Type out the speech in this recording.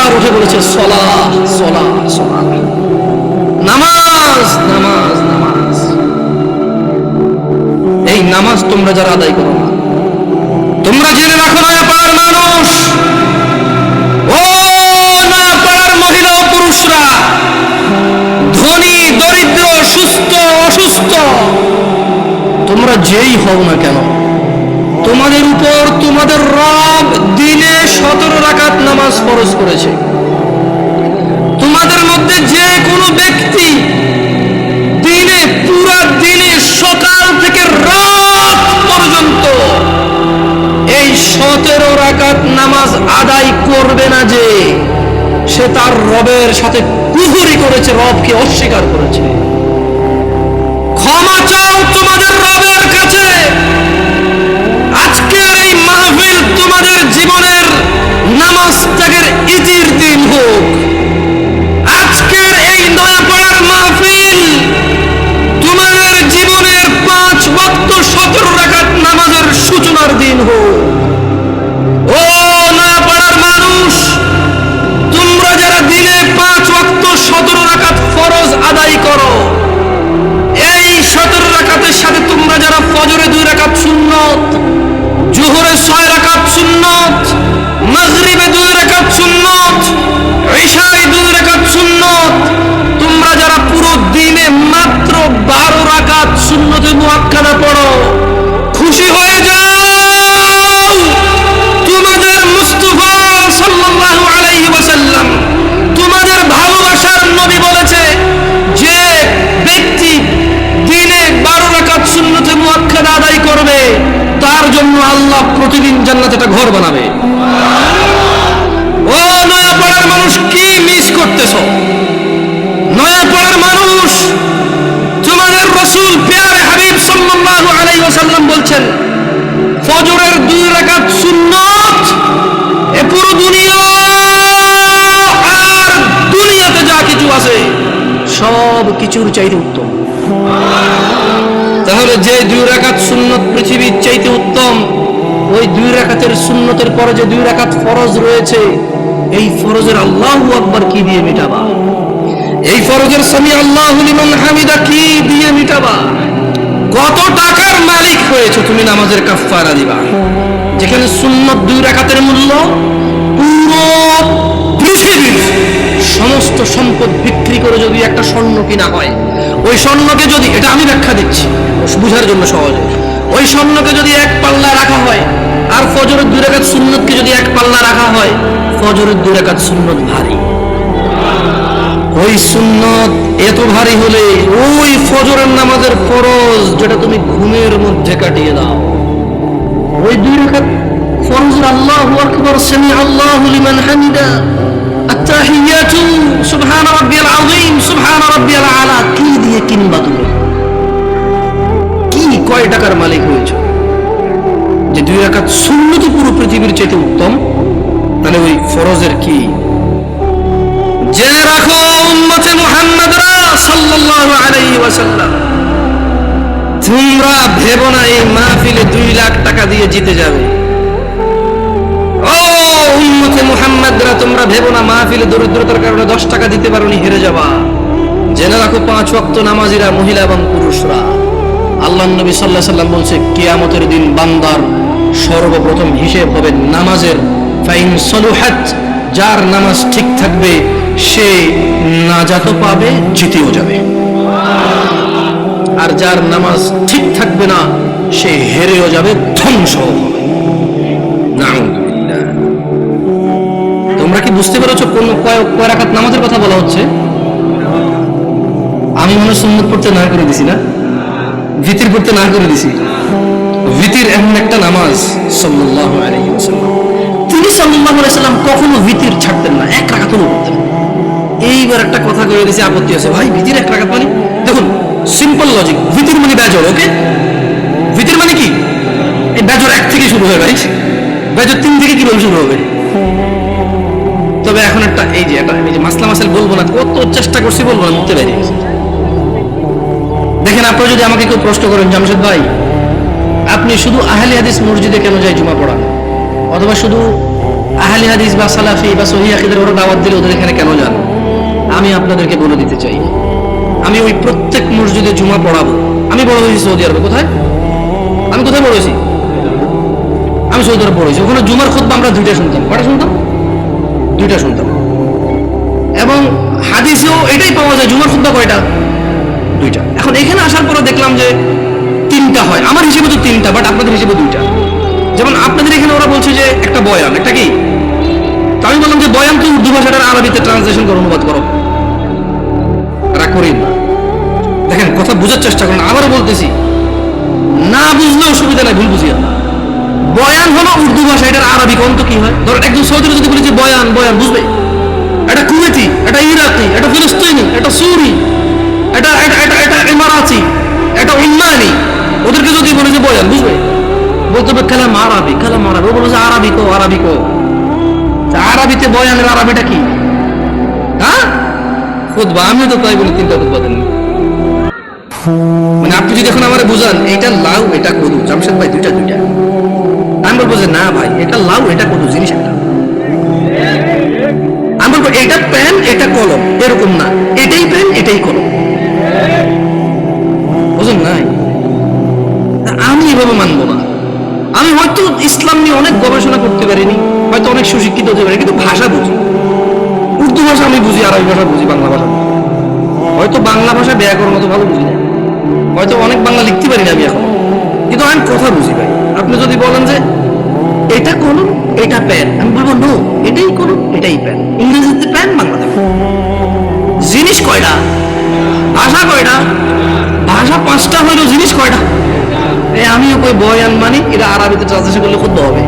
বারবার উঠে বলেছে সলাহ সলাহ সলাহ, নামাজ নামাজ নামাজ। এই নামাজ তোমরা যারা আদায় করো না, তোমরা জেনে রাখো না পাড়ার মানুষ, ও না পাড়ার মহিলা ও পুরুষরা, ধনী দরিদ্র, সুস্থ অসুস্থ, তোমরা যেই হও না কেন, তোমাদের উপর তোমাদের রব দিনে 17 রাকাত নামাজ ফরজ করেছে। তোমাদের মধ্যে যে কোনো ব্যক্তি দিনে, পুরা দিনে সকাল থেকে রাত পর্যন্ত এই 17 রাকাত নামাজ আদায় করবে না, যে সে তার রবের সাথে কুফরি করেছে, রবকে অস্বীকার করেছে। ক্ষমা চাও তোমাদের রবের কাছে। আজকের এই মাহফিল তোমাদের জীবনের নামাজ ত্যাগের ইতির দিন হোক। আজকের এই নয়াপাড়ার মাহফিল তোমাদের জীবনের 5 ওয়াক্ত 17 রাকাত নামাজের সূচনার দিন হোক। ও নয়াপাড়ার মানুষ, তোমরা যারা দিনে 5 ওয়াক্ত 17 রাকাত ফরজ আদায় করো, এই 17 রাকাতের সাথে তোমরা যারা ফজরে 2 রাকাত সুন্নত, জোহরে 6 রাকাত সুন্নত, মাগরিবে 2 রাকাত সুন্নত, ইশায় 2 রাকাত সুন্নত, তোমরা যারা পুরো দিনে মাত্র 12 রাকাত সুন্নতে মুআক্কাদা পড়ো, খুশি হয়ে যাও। তোমাদের মুস্তাফা সাল্লাল্লাহু আলাইহি ওয়াসাল্লাম, তোমাদের ভালোবাসার নবী বলেছে, যে ব্যক্তি দিনে 12 রাকাত সুন্নতে মুআক্কাদা আদায় করবে, তার জন্য আল্লাহ প্রতিদিন জান্নাতে একটা ঘর বানাবে। ও নয়াপাড়ার মানুষ, কি মিস করতেছো? নয়াপাড়ার মানুষ, তোমাদের রাসূল প্যারে হাবিব সাল্লাল্লাহু আলাইহি ওয়াসাল্লাম বলছেন, ফজরের 2 রাকাত সুন্নত এ পুরো দুনিয়া আর দুনিয়াতে যা কিছু আছে সব কিছুর চাইতে উত্তম। তাহলে যে 2 রাকাত সুন্নত পৃথিবীর চাইতে উত্তম, ওই 2 রাকাতের সুন্নতের পরে যে 2 রাকাত ফরজ রয়েছে, এই ফরজের আল্লাহু আকবার কি দিয়ে মিটাবা? এই ফরজের সামি আল্লাহু লিমান হামিদা কি দিয়ে মিটাবা? কত টাকার মালিক হয়েছে তুমি নামাজের কাফারা দিবা, যেখানে সুন্নত 2 রাকাতের মূল্য পুরো পৃথিবীর সমস্ত সম্পদ বিক্রি করে যদি একটা স্বর্ণ কিনা হয়, ওই স্বর্ণকে যদি, এটা আমি ব্যাখ্যা দিচ্ছি বুঝার জন্য সহজে, ওই স্বর্ণকে যদি 1 পাল্লা রাখা হয়, আর ফজরের 2 রাকাত সুন্নতকে যদি 1 পাল্লা রাখা হয়, ফজরের 2 রাকাত সুন্নত ভারী। ওই সুন্নত এত ভারী হলে ওই ফজরের নামাজের ফরজ যেটা তুমি ঘুমের মধ্যে কাটিয়ে দাও, ওই 2 রাকাত ফরজের আল্লাহু আকবার, সামি আল্লাহু লিমান হামিদা, আত-তাহিয়াতু সুবহান রাব্বিয়াল আযীম, সুবহান রাব্বিয়াল আলা কি দিয়ে কিনবা? তুমি কি কয় টাকার মালিক হয়েছে যে 2 রাকাত সুন্নত পুরো পৃথিবীর চাইতে উত্তম? তাহলে ওই ফরজের কি? জেনে রাখো উম্মতে মুহাম্মাদরা সাল্লাল্লাহু আলাইহি ওয়াসাল্লাম, তোমরা ভেবো না এই মাহফিলে 2 লাখ টাকা দিয়ে জিতে যাবে। ও উম্মতে মুহাম্মাদরা, তোমরা ভেবো না মাহফিলে দরিদ্রতার কারণে 10 টাকা দিতে পারোনি হেরে যাবা। জেনে রাখো 5 ওয়াক্ত নামাজিরা, মহিলা এবং পুরুষরা, আল্লাহর নবী সাল্লাল্লাহু আলাইহি ওয়াসাল্লাম বলছে, কিয়ামতের দিন বান্দার সর্বপ্রথম হিসেব হবে নামাজের। ফাইন সলুহাত, যার নামাজ ঠিক থাকবে সে নাজাতও পাবে, জিতেও যাবে। আর যার নামাজ ঠিক থাকবে না, সে হেরেও যাবে, ধ্বংসও হবে। নাউযুবিল্লাহ। তোমরা কি বুঝতে পেরেছো কোন কয় রাকাত নামাজের কথা বলা হচ্ছে? আমি মনে সুন্নত পড়তে না করে দিছি না, ভিতির পড়তে না করে দিছি। ভিতির এমন একটা নামাজ, সাল্লাল্লাহু আলাইহি ওয়াসাল্লাম, তিনি সাল্লাল্লাহু আলাইহি ওয়াসাল্লাম কখনো ভিতির ছাড়তেন না, 1 রাকাতও পড়তেন। এইবার একটা কথা কয়ে দিয়েছে, আপত্তি আছে ভাই, ভিতির 1 রাকাত মানে? দেখুন সিম্পল লজিক, ভিতির মানে বেজর, ওকে? ভিতির মানে কি? এই বেজর 1 থেকে শুরু হয় ভাই, বেজর 3 থেকে কিভাবে শুরু হবে? তবে এখন একটা এই যে মাসলা মাসাল বলবো না, কত চেষ্টা করছি বলবো না, মুখতে বেরিয়ে গেছে। দেখেন, আপনারা যদি আমাকে কেউ প্রশ্ন করেন, জামশেদ ভাই আপনি শুধু আহলে হাদিস মসজিদে কেন যায় জুমা পড়ান, অথবা শুধু আহলে হাদিস বা সালাফি বা সহিহ আকীদার ওরা দাওয়াত দিলে ওদের এখানে কেন যান? আমি আপনাদেরকে বলে দিতে চাই, আমি ওই প্রত্যেক মসজিদে জুমা পড়াবো। আমি বড় হয়েছি সৌদি আরবে। কোথায়? আমি কোথায় বড় হয়েছি? আমি সৌদি আরবে বড় হয়েছি। ওখানে জুমার খুতবা আমরা দুইটা শুনতাম। কয়টা শুনতাম? দুইটা শুনতাম। এবং হাদিসেও এটাই পাওয়া যায়, জুমার খুতবা কয়টা? দুইটা। এখন এখানে আসার পরে দেখলাম যে তিনটা হয়। আমার হিসেবে তো তিনটা, বাট আপনাদের হিসেবে দুইটা। যেমন আপনাদের এখানে ওরা বলছে যে একটা বয়ান, একটা কি? তো আমি বললাম যে বয়ান তো উর্দু ভাষাটার আরবিতে ট্রান্সলেশন করো, অনুবাদ করো। রাগ করি না, দেখেন কথা বোঝার চেষ্টা করেন। আবারও বলতেছি, না বুঝলে অসুবিধা নাই, ভুল বুঝিয়া। বয়ান হলো উর্দু ভাষা, এটার আরবি কোন তো কি হয়? ধরেন একজন সৌদিরা যদি বলি যে বয়ান, বয়ান বুঝবে? এটা কুয়েতি, এটা ইরাকি, এটা ফিলিস্তিনি, এটা সুরি, এটা এটা এটা এটা ইমারাতি, এটা উম্মানি, ওদেরকে যদি বলি যে বয়ান, বুঝবে? বলতে হবে কালাম আরবি, কালাম আরবি। ও বলে যে আরবি কো, আরবি কো। আরবিতে বয়ানের আরবিটা কি? হ্যাঁ, খুতবা। আমি তো তাই বলি, তিনটা খুতবা দেন। মানে আপনি যদি এখন আমার বুঝান এটা লাউ এটা কদু, জামশেদ ভাই দুইটা দুইটা, আমি বলবো যে না ভাই এটা লাউ এটা কদু, জিনিস একটা। আমি বলবো এটা পেন এটা কলম, এরকম না, এটাই পেন এটাই কলম। বুঝুন নাই? আমি এভাবে মানবো না। আমি হয়তো ইসলাম নিয়ে অনেক গবেষণা করতে পারিনি, হয়তো অনেক সুশিক্ষিত হতে পারি, কিন্তু ভাষা বুঝি। উর্দু ভাষা আমি বুঝি, আরবি ভাষা বুঝি, বাংলা ভাষা বুঝি। হয়তো বাংলা ভাষা ব্যাকরণ মতো ভালো বুঝি না, হয়তো অনেক বাংলা লিখতে পারি না আমি এখন, কিন্তু আমি কথা বুঝি ভাই। আপনি যদি বলেন যে এটা কলম এটা প্যান, আমি বলবো নো, এটাই কলম এটাই প্যান। ইংরেজিতে প্যান, বাংলাতে প্যান। জিনিস কয়টা? ভাষা কয়টা? ভাষা পাঁচটা হইলো, জিনিস কয়টা? আমিও কই বয়ান মানে এটা আরবিতে ট্রান্সলেশন করলে খুব হবে।